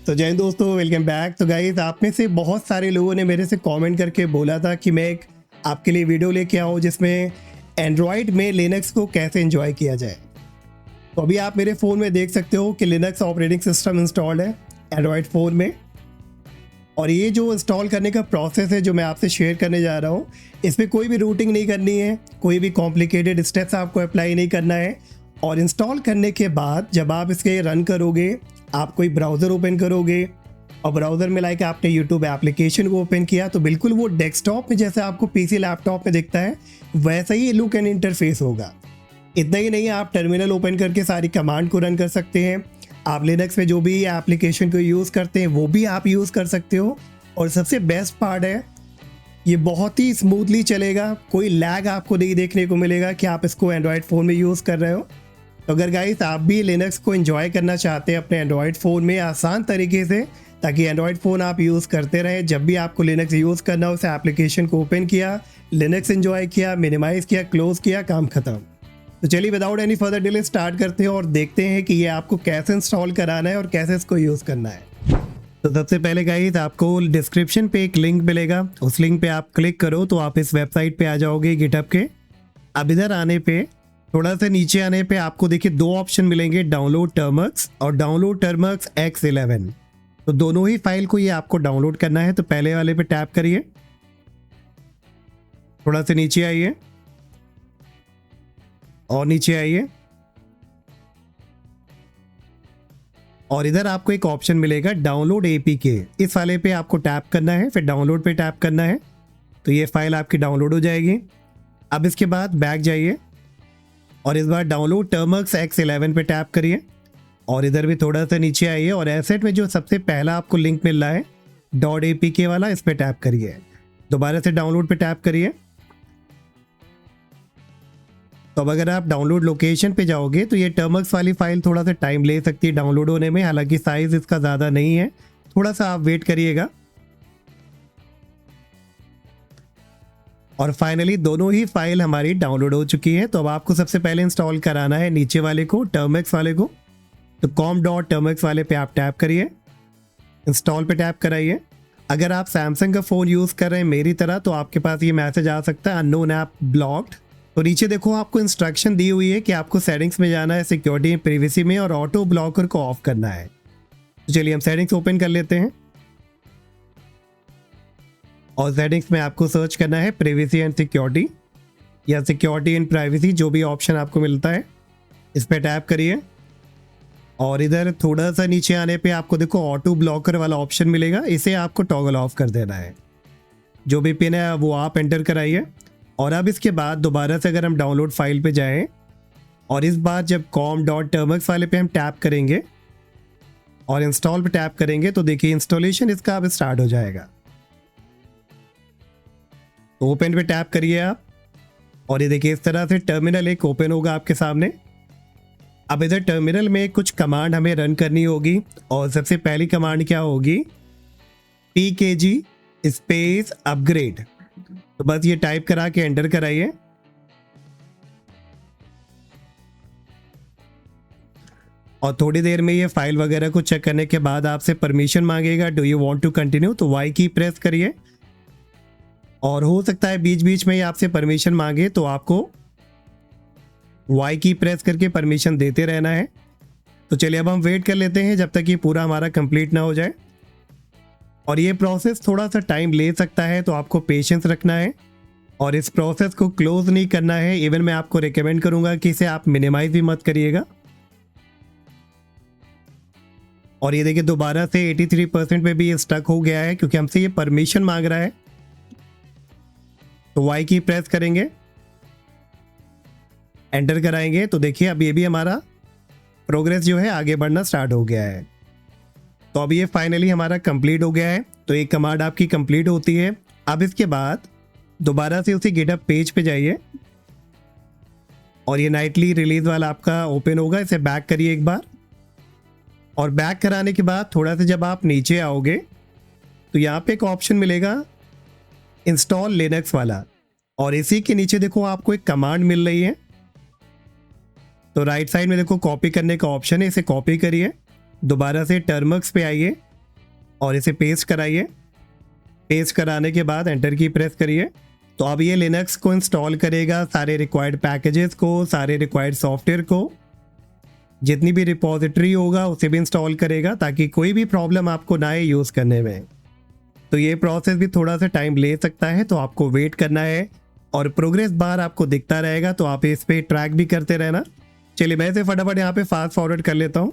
तो जय हिंद दोस्तों, वेलकम बैक। तो गाइस, आप में से बहुत सारे लोगों ने मेरे से कमेंट करके बोला था कि मैं एक आपके लिए वीडियो लेके आऊँ जिसमें एंड्रॉयड में लिनक्स को कैसे एंजॉय किया जाए। तो अभी आप मेरे फ़ोन में देख सकते हो कि लिनक्स ऑपरेटिंग सिस्टम इंस्टॉल्ड है एंड्रॉयड फ़ोन में। और ये जो इंस्टॉल करने का प्रोसेस है जो मैं आपसे शेयर करने जा रहा हूँ, इसमें कोई भी रूटिंग नहीं करनी है, कोई भी कॉम्प्लिकेटेड स्टेप्स आपको अप्लाई नहीं करना है। और इंस्टॉल करने के बाद जब आप इसके रन करोगे, आप कोई ब्राउज़र ओपन करोगे और ब्राउज़र में लाइक आपने यूट्यूब एप्लीकेशन को ओपन किया तो बिल्कुल वो डेस्कटॉप में जैसे आपको पीसी लैपटॉप में दिखता है वैसा ही लुक एंड इंटरफेस होगा। इतना ही नहीं, आप टर्मिनल ओपन करके सारी कमांड को रन कर सकते हैं। आप लिनक्स में जो भी एप्लीकेशन को यूज़ करते हैं वो भी आप यूज़ कर सकते हो। और सबसे बेस्ट पार्ट है, ये बहुत ही स्मूथली चलेगा, कोई लैग आपको नहीं देखने को मिलेगा कि आप इसको एंड्रॉयड फ़ोन में यूज़ कर रहे हो। तो अगर गाइस आप भी लिनक्स को एंजॉय करना चाहते हैं अपने एंड्रॉयड फ़ोन में आसान तरीके से, ताकि एंड्रॉयड फ़ोन आप यूज़ करते रहें, जब भी आपको लिनक्स यूज़ करना हो उस एप्लीकेशन को ओपन किया, लिनक्स एंजॉय किया, मिनिमाइज़ किया, क्लोज़ किया, काम ख़त्म। तो चलिए without any further delay start करते हैं और देखते हैं कि ये आपको कैसे इंस्टॉल कराना है और कैसे इसको यूज़ करना है। तो सबसे पहले गाइस आपको डिस्क्रिप्शन पे एक लिंक मिलेगा, उस लिंक पे आप क्लिक करो तो आप इस वेबसाइट पे आ जाओगे गिटहब के। अब इधर आने पे थोड़ा सा नीचे आने पे आपको देखिए दो ऑप्शन मिलेंगे, डाउनलोड टर्मक्स और डाउनलोड टर्मक्स X11। तो दोनों ही फाइल को ये आपको डाउनलोड करना है। तो पहले वाले पे टैप करिए, थोड़ा सा नीचे आइए और नीचे आइए और इधर आपको एक ऑप्शन मिलेगा डाउनलोड APK। इस वाले पे आपको टैप करना है, फिर डाउनलोड पे टैप करना है तो ये फाइल आपकी डाउनलोड हो जाएगी। अब इसके बाद बैक जाइए और इस बार डाउनलोड टर्मक्स X11 पे टैप करिए और इधर भी थोड़ा सा नीचे आइए और एसेट में जो सबसे पहला आपको लिंक मिल रहा है .apk वाला, इस पे टैप करिए। दोबारा से डाउनलोड पे टैप करिए। तो अब अगर आप डाउनलोड लोकेशन पे जाओगे तो ये टर्मक्स वाली फाइल थोड़ा सा टाइम ले सकती है डाउनलोड होने में, हालांकि साइज इसका ज़्यादा नहीं है, थोड़ा सा आप वेट करिएगा। और फाइनली दोनों ही फाइल हमारी डाउनलोड हो चुकी है। तो अब आपको सबसे पहले इंस्टॉल कराना है नीचे वाले को, टर्मक्स वाले को। तो com.termux वाले पे आप टैप करिए, इंस्टॉल पे टैप कराइए। अगर आप सैमसंग का फ़ोन यूज़ कर रहे हैं मेरी तरह तो आपके पास ये मैसेज आ सकता है, अननोन ऐप ब्लॉक्ड। तो नीचे देखो आपको इंस्ट्रक्शन दी हुई है कि आपको सेटिंग्स में जाना है, सिक्योरिटी प्रिवेसी में, और ऑटो ब्लॉकर को ऑफ करना है। तो चलिए हम सेटिंग्स ओपन कर लेते हैं और सेटिंग्स में आपको सर्च करना है प्रिवेसी एंड सिक्योरिटी या सिक्योरिटी एंड प्राइवेसी, जो भी ऑप्शन आपको मिलता है इस पर टैप करिए। और इधर थोड़ा सा नीचे आने पे आपको देखो ऑटो ब्लॉकर वाला ऑप्शन मिलेगा, इसे आपको टॉगल ऑफ कर देना है। जो भी पिन है वो आप एंटर कराइए। और अब इसके बाद दोबारा से अगर हम डाउनलोड फाइल पे जाएं और इस बार जब com.termux वाले पे हम टैप करेंगे और इंस्टॉल पे टैप करेंगे तो देखिए इंस्टॉलेशन इसका अब स्टार्ट हो जाएगा। तो ओपन पे टैप करिए आप और ये देखिए इस तरह से टर्मिनल एक ओपन होगा आपके सामने। अब इधर टर्मिनल में कुछ कमांड हमें रन करनी होगी और सबसे पहली कमांड क्या होगी, pkg स्पेस अपग्रेड। तो बस ये टाइप करा के एंटर कराइए। और थोड़ी देर में ये फाइल वगैरह को चेक करने के बाद आपसे परमिशन मांगेगा, do you want to continue, तो वाई की प्रेस करिए। और हो सकता है बीच बीच में ये आपसे परमिशन मांगे तो आपको वाई की प्रेस करके परमिशन देते रहना है। तो चलिए अब हम वेट कर लेते हैं जब तक ये पूरा हमारा कंप्लीट ना हो जाए। और ये प्रोसेस थोड़ा सा टाइम ले सकता है तो आपको पेशेंस रखना है और इस प्रोसेस को क्लोज नहीं करना है। इवन मैं आपको रिकमेंड करूंगा कि इसे आप मिनिमाइज भी मत करिएगा। और ये देखिए दोबारा से 83% पे भी ये स्टक हो गया है क्योंकि हमसे ये परमिशन मांग रहा है। तो वाई की प्रेस करेंगे, एंटर कराएंगे तो देखिए अब ये भी हमारा प्रोग्रेस जो है आगे बढ़ना स्टार्ट हो गया है। तो अब ये फाइनली हमारा कंप्लीट हो गया है। तो एक कमांड आपकी कंप्लीट होती है। अब इसके बाद दोबारा से उसी गिटहब पेज पे जाइए और ये नाइटली रिलीज वाला आपका ओपन होगा, इसे बैक करिए एक बार। और बैक कराने के बाद थोड़ा सा जब आप नीचे आओगे तो यहाँ पे एक ऑप्शन मिलेगा इंस्टॉल लिनक्स वाला, और इसी के नीचे देखो आपको एक कमांड मिल रही है। तो राइट साइड में देखो कॉपी करने का ऑप्शन है, इसे कॉपी करिए, दोबारा से टर्मक्स पे आइए और इसे पेस्ट कराइए। पेस्ट कराने के बाद एंटर की प्रेस करिए। तो अब ये लिनक्स को इंस्टॉल करेगा, सारे रिक्वायर्ड पैकेजेस को, सारे रिक्वायर्ड सॉफ्टवेयर को, जितनी भी रिपोजिटरी होगा उसे भी इंस्टॉल करेगा ताकि कोई भी प्रॉब्लम आपको ना आए यूज़ करने में। तो ये प्रोसेस भी थोड़ा सा टाइम ले सकता है, तो आपको वेट करना है और प्रोग्रेस बार आपको दिखता रहेगा, तो आप इस पे ट्रैक भी करते रहना। चलिए मैं इसे फटाफट यहाँ पे फास्ट फॉरवर्ड कर लेता हूँ।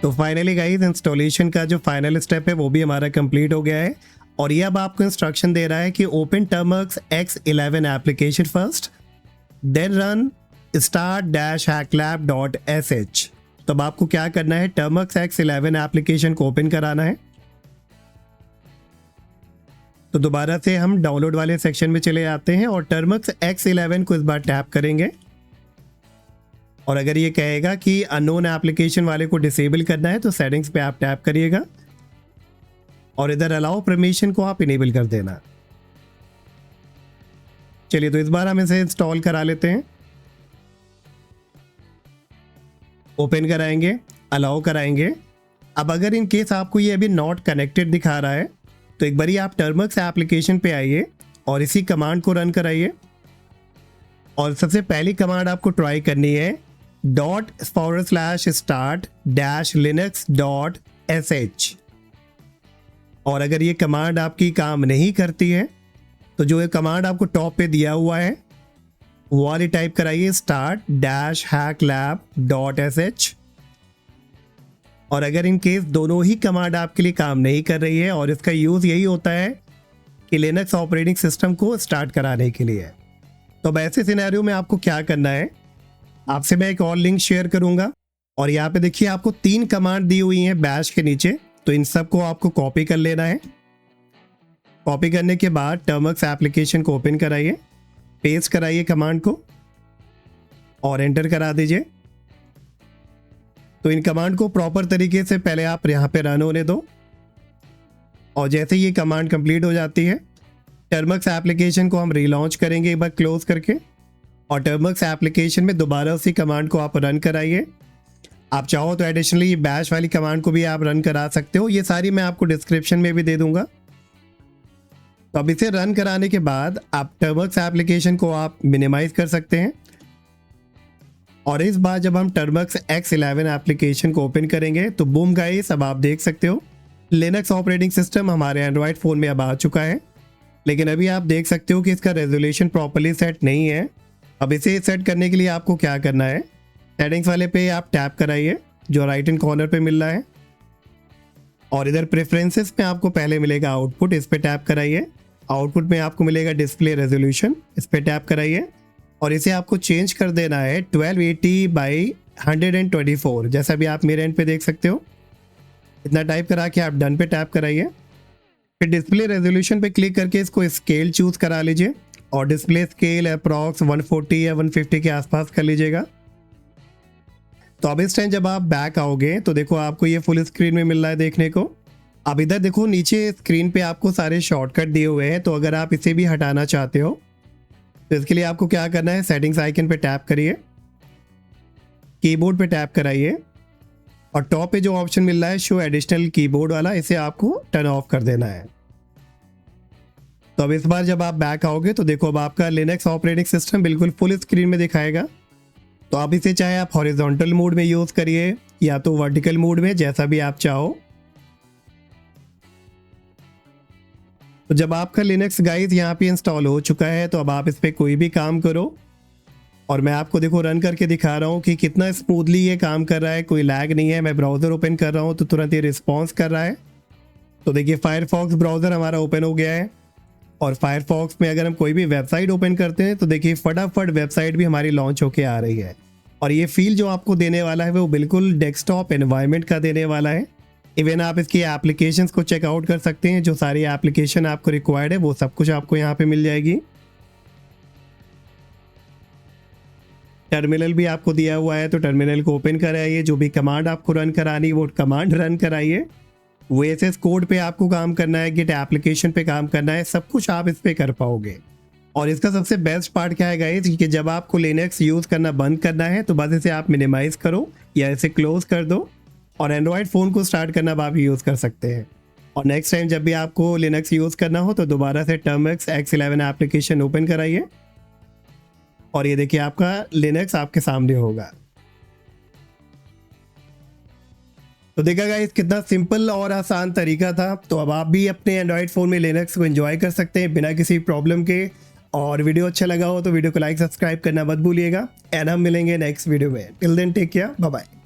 तो फाइनली गाइस इंस्टॉलेशन का जो फाइनल स्टेप है वो भी हमारा कंप्लीट हो गया है और ये अब आपको इंस्ट्रक्शन दे रहा है कि open Termux X11 application first, then run start-hacklab.sh। तो अब आपको क्या करना है, टर्मक्स X11 एप्लीकेशन को ओपन कराना है। तो दोबारा से हम डाउनलोड वाले सेक्शन में चले जाते हैं और टर्मक्स X11 को इस बार टैप करेंगे और अगर ये कहेगा कि अननोन एप्लीकेशन वाले को डिसेबल करना है तो सेटिंग्स पे आप टैप करिएगा और इधर अलाउ परमिशन को आप इनेबल कर देना। चलिए तो इस बार हम इसे इंस्टॉल करा लेते हैं। ओपन कराएंगे, अलाउ कराएंगे। अब अगर इन केस आपको ये अभी नॉट कनेक्टेड दिखा रहा है तो एक बारी आप टर्मक्स एप्लीकेशन पे आइए और इसी कमांड को रन कराइए और सबसे पहली कमांड आपको ट्राई करनी है .start-linux.sh। और अगर ये कमांड आपकी काम नहीं करती है तो जो ये कमांड आपको टॉप पे दिया हुआ है वो वाली टाइप कराइए start-hacklab.sh। और अगर इन केस दोनों ही कमांड आपके लिए काम नहीं कर रही है और इसका यूज़ यही होता है कि लिनक्स ऑपरेटिंग सिस्टम को स्टार्ट कराने के लिए, तो अब ऐसे सिनेरियो में आपको क्या करना है, आपसे मैं एक और लिंक शेयर करूंगा और यहाँ पे देखिए आपको 3 कमांड दी हुई हैं बैश के नीचे, तो इन सब को आपको कॉपी कर लेना है। कॉपी करने के बाद टर्मक्स एप्लीकेशन को ओपन कराइए, पेस्ट कराइए कमांड को और एंटर करा दीजिए। तो इन कमांड को प्रॉपर तरीके से पहले आप यहाँ पे रन होने दो और जैसे ये कमांड कंप्लीट हो जाती है टर्मक्स एप्लीकेशन को हम रीलॉन्च करेंगे एक बार क्लोज करके और टर्मक्स एप्लीकेशन में दोबारा उसी कमांड को आप रन कराइए। आप चाहो तो एडिशनली बैश वाली कमांड को भी आप रन करा सकते हो, ये सारी मैं आपको डिस्क्रिप्शन में भी दे दूंगा। तो अब इसे रन कराने के बाद आप टर्मक्स एप्लीकेशन को आप मिनिमाइज कर सकते हैं और इस बार जब हम टर्मक्स X11 एप्लीकेशन को ओपन करेंगे तो बूम गाइस अब आप देख सकते हो लिनक्स ऑपरेटिंग सिस्टम हमारे एंड्रॉयड फ़ोन में अब आ चुका है, लेकिन अभी आप देख सकते हो कि इसका रेजोल्यूशन प्रॉपर्ली सेट नहीं है। अब इसे सेट करने के लिए आपको क्या करना है, सेटिंग्स वाले पे आप टैप कराइए जो राइट हैंड कॉर्नर पे मिल रहा है और इधर प्रेफरेंसेस में आपको पहले मिलेगा आउटपुट, इस पे टैप कराइए। आउटपुट में आपको मिलेगा डिस्प्ले रेजोल्यूशन, इस पे टैप कराइए और इसे आपको चेंज कर देना है 1280x124, जैसा भी आप मेरे एंड पे देख सकते हो। इतना टाइप करा के आप डन पे टैप कराइए। फिर डिस्प्ले रेजोल्यूशन पे क्लिक करके इसको स्केल चूज करा लीजिए और डिस्प्ले स्केल अप्रॉक्स 140 या 150 के आसपास कर लीजिएगा। तो अब इस टाइम जब आप बैक आओगे तो देखो आपको ये फुल स्क्रीन में मिल रहा है देखने को। अब इधर देखो नीचे स्क्रीन पे आपको सारे शॉर्टकट दिए हुए हैं, तो अगर आप इसे भी हटाना चाहते हो तो इसके लिए आपको क्या करना है, सेटिंग्स आइकन पे टैप करिए, कीबोर्ड पे टैप कराइए और टॉप पे जो ऑप्शन मिल रहा है शो एडिशनल कीबोर्ड वाला, इसे आपको टर्न ऑफ कर देना है। तो अब इस बार जब आप बैक आओगे तो देखो अब आपका लिनक्स ऑपरेटिंग सिस्टम बिल्कुल फुल स्क्रीन में दिखाएगा। तो आप इसे चाहे आप हॉरिजॉन्टल मोड में यूज़ करिए या तो वर्टिकल मोड में, जैसा भी आप चाहो। तो जब आपका लिनक्स गाइस यहाँ पे इंस्टॉल हो चुका है तो अब आप इस पर कोई भी काम करो और मैं आपको देखो रन करके दिखा रहा हूँ कि कितना स्मूथली ये काम कर रहा है, कोई लैग नहीं है। मैं ब्राउज़र ओपन कर रहा हूँ तो तुरंत ये रिस्पॉन्स कर रहा है। तो देखिए फायरफॉक्स ब्राउज़र हमारा ओपन हो गया है और फायरफॉक्स में अगर हम कोई भी वेबसाइट ओपन करते हैं तो देखिए फटाफट वेबसाइट भी हमारी लॉन्च होके आ रही है और ये फील जो आपको देने वाला है वो बिल्कुल डेस्कटॉप एनवायरनमेंट का देने वाला है। इवन आप इसकी एप्लीकेशंस को चेकआउट कर सकते हैं, जो सारी एप्लीकेशन आपको रिक्वायर्ड है वो सब कुछ आपको यहाँ पे मिल जाएगी। टर्मिनल भी आपको दिया हुआ है तो टर्मिनल को ओपन कराइए, जो भी कमांड आपको रन करानी वो कमांड रन कराइए। VSS कोड पे आपको काम करना है, गिट एप्लीकेशन पे काम करना है, सब कुछ आप इस पे कर पाओगे। और इसका सबसे बेस्ट पार्ट क्या है गाइस कि जब आपको लिनक्स यूज़ करना बंद करना है तो बस इसे आप मिनिमाइज़ करो या इसे क्लोज कर दो और एंड्रॉयड फ़ोन को स्टार्ट करना अब आप यूज़ कर सकते हैं। और नेक्स्ट टाइम जब भी आपको लिनक्स यूज़ करना हो तो दोबारा से टर्मक्स X11 एप्लीकेशन ओपन कराइए और ये देखिए आपका लिनक्स आपके सामने होगा। तो देखा गाइस कितना सिंपल और आसान तरीका था। तो अब आप भी अपने एंड्रॉयड फ़ोन में लिनक्स को एंजॉय कर सकते हैं बिना किसी प्रॉब्लम के। और वीडियो अच्छा लगा हो तो वीडियो को लाइक सब्सक्राइब करना मत भूलिएगा एंड हम मिलेंगे नेक्स्ट वीडियो में। Till then take care, bye bye.